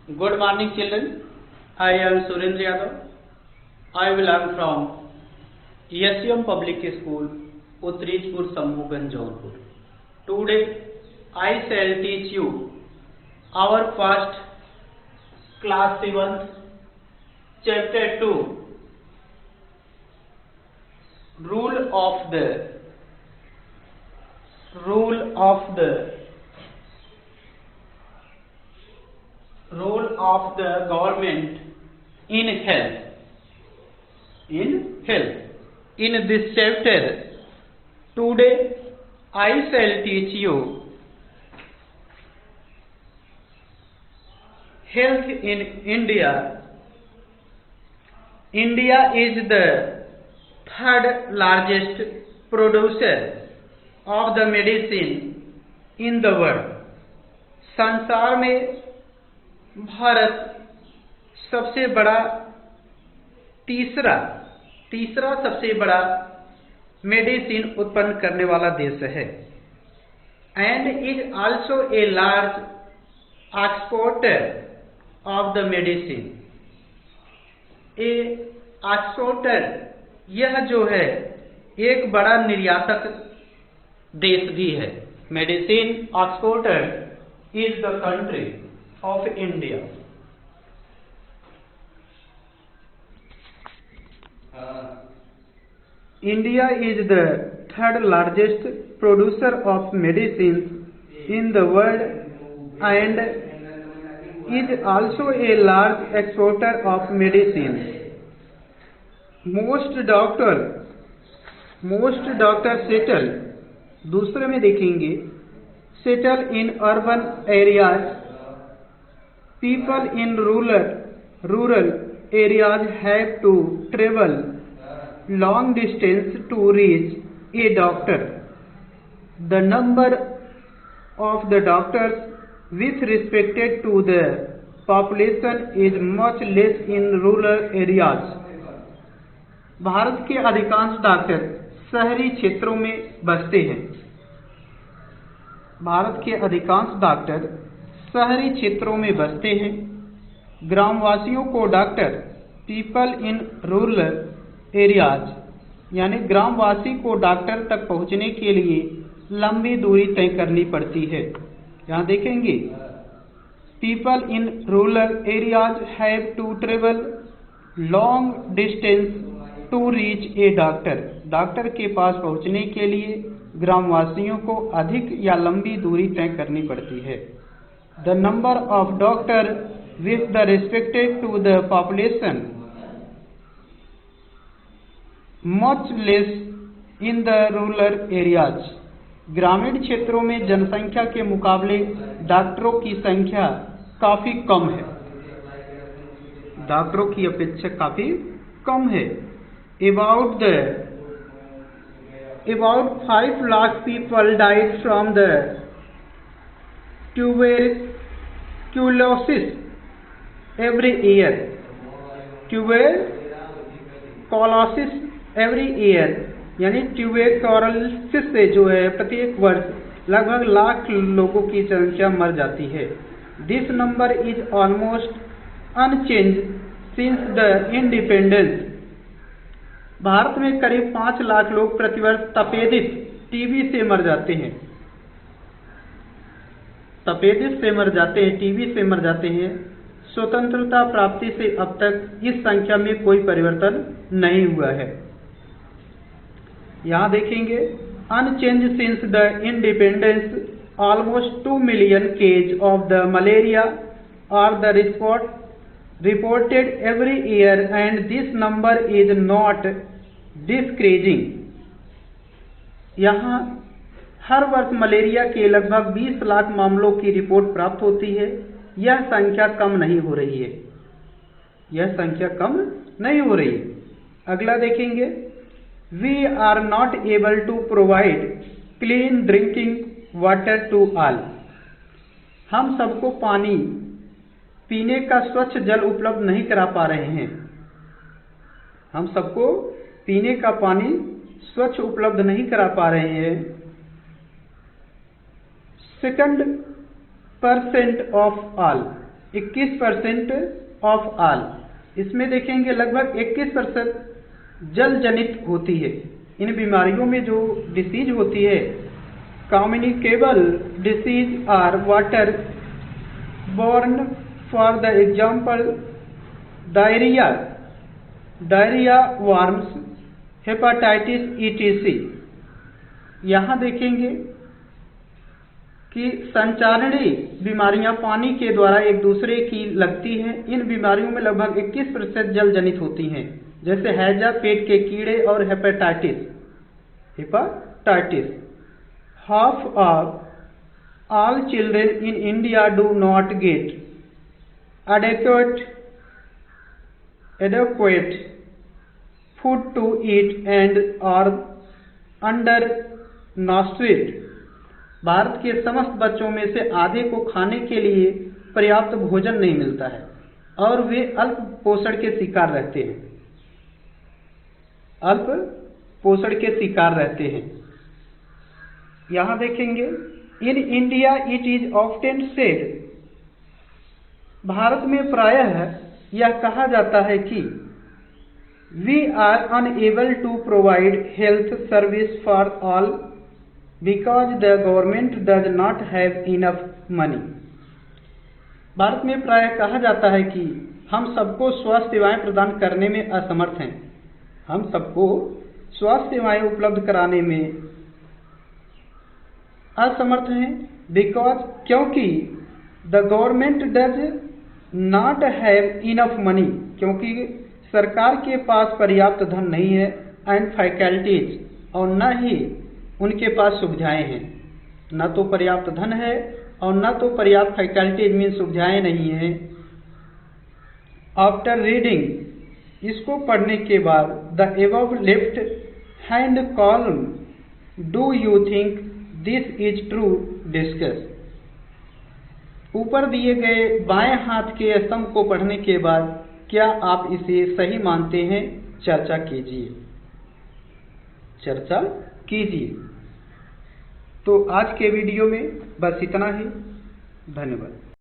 Good morning, children. I am Surendra Yadav. I belong from SCM Public School, Utrijpur, Sambhuganj, Jaunpur. Today, I shall teach you our first class 7th, chapter 2, rule of the government in health. In this chapter, today I shall teach you health in India. India is the third largest producer of the medicine in the world. संसार में भारत सबसे बड़ा तीसरा सबसे बड़ा medicine उत्पन्न करने वाला देश है and is also a large exporter of the medicine. A exporter, यह जो है एक बड़ा निर्यातक देश भी है. Medicine exporter is the country of India. India is the third largest producer of medicines in the world and is also a large exporter of medicines. Most doctors settle, दूसरे में देखेंगे, settle in urban areas. People in rural areas have to travel long distance to reach a doctor. The number of the doctors with respect to the population is much less in rural areas. Bharat के अधिकांश doctor शहरी क्षेत्रों में बसते हैं. भारत के अधिकांश doctor शहरी क्षेत्रों में बसते हैं. ग्रामवासियों को doctor, people in rural areas, यानी ग्रामवासी को डॉक्टर तक पहुंचने के लिए लंबी दूरी तय करनी पड़ती है. यहाँ देखेंगे, people in rural areas have to travel long distance to reach a doctor. Doctor के पास पहुंचने के लिए ग्रामवासियों को अधिक या लंबी दूरी तय करनी पड़ती है. The number of doctor with the respected to the population much less in the rural areas. ग्रामीण क्षेत्रों में जनसंख्या के मुकाबले डॉक्टरों की संख्या काफी कम है. डॉक्टरों की अपेक्षा काफी कम है. About 5 lakh people died from the tuberculosis every year. Tuberculosis every year, यानी ट्यूबरकुलोसिस से जो है प्रत्येक वर्ष लगभग लाख लोगों की संख्या मर जाती है. This number is almost unchange since the independence. भारत में करीब 5 लाख लोग प्रतिवर्ष तपेदिक टीबी से मर जाते हैं. टीबी से मर जाते हैं. स्वतंत्रता प्राप्ति से अब तक इस संख्या में कोई परिवर्तन नहीं हुआ है. यहाँ देखेंगे, unchange since the independence almost 2 million case of the malaria are the reported every year and this number is not decreasing. यहाँ हर वर्ष मलेरिया के लगभग 20 लाख मामलों की रिपोर्ट प्राप्त होती है. यह संख्या कम नहीं हो रही है. अगला देखेंगे, we are not able to provide clean drinking water to all. हम सबको पानी पीने का स्वच्छ जल उपलब्ध नहीं करा पा रहे हैं. हम सबको पीने का पानी स्वच्छ उपलब्ध नहीं करा पा रहे हैं। 2% ऑफ ऑल, 21% ऑफ ऑल। इसमें देखेंगे लगभग 21% जल जनित होती है। इन बीमारियों में जो डिसीज होती है, communicable disease are water borne, for the example diarrhoea, worms, hepatitis ETC। यहाँ देखेंगे कि संचारणीय बीमारियां पानी के द्वारा एक दूसरे की लगती हैं। इन बीमारियों में लगभग 21% जल जनित होती हैं, जैसे हैजा, पेट के कीड़े और hepatitis. Half of all children in India do not gate adequate food to eat and are undernourished। Bharat के समस्त बच्चों में से आधे को खाने के लिए पर्याप्त भोजन नहीं मिलता है और वे अल्प पोषण के शिकार रहते हैं। यहाँ देखेंगे, in India it is often said, भारत में प्रायः यह कहा जाता है कि we are unable to provide health service for all because the government does not have enough money. भारत में प्रायः कहा जाता है कि हम सबको स्वास्थ्य सेवाएं प्रदान करने में असमर्थ हैं। हम सबको स्वास्थ्य सेवाएं उपलब्ध कराने में असमर्थ हैं, बिकॉज, क्योंकि the government does not have enough money, क्योंकि सरकार के पास पर्याप्त धन नहीं है, एंड फैकल्टीज, और न ही उनके पास सुविधाएं हैं। न तो पर्याप्त धन है और न तो पर्याप्त फैकल्टीज मीन सुविधाएं नहीं है। आफ्टर रीडिंग, इसको पढ़ने के बाद, the above left hand column, do you think this is true, discuss. ऊपर दिए गए बाएं हाथ के स्तंभ को पढ़ने के बाद क्या आप इसे सही मानते हैं? चर्चा कीजिए। तो आज के वीडियो में बस इतना ही। धन्यवाद।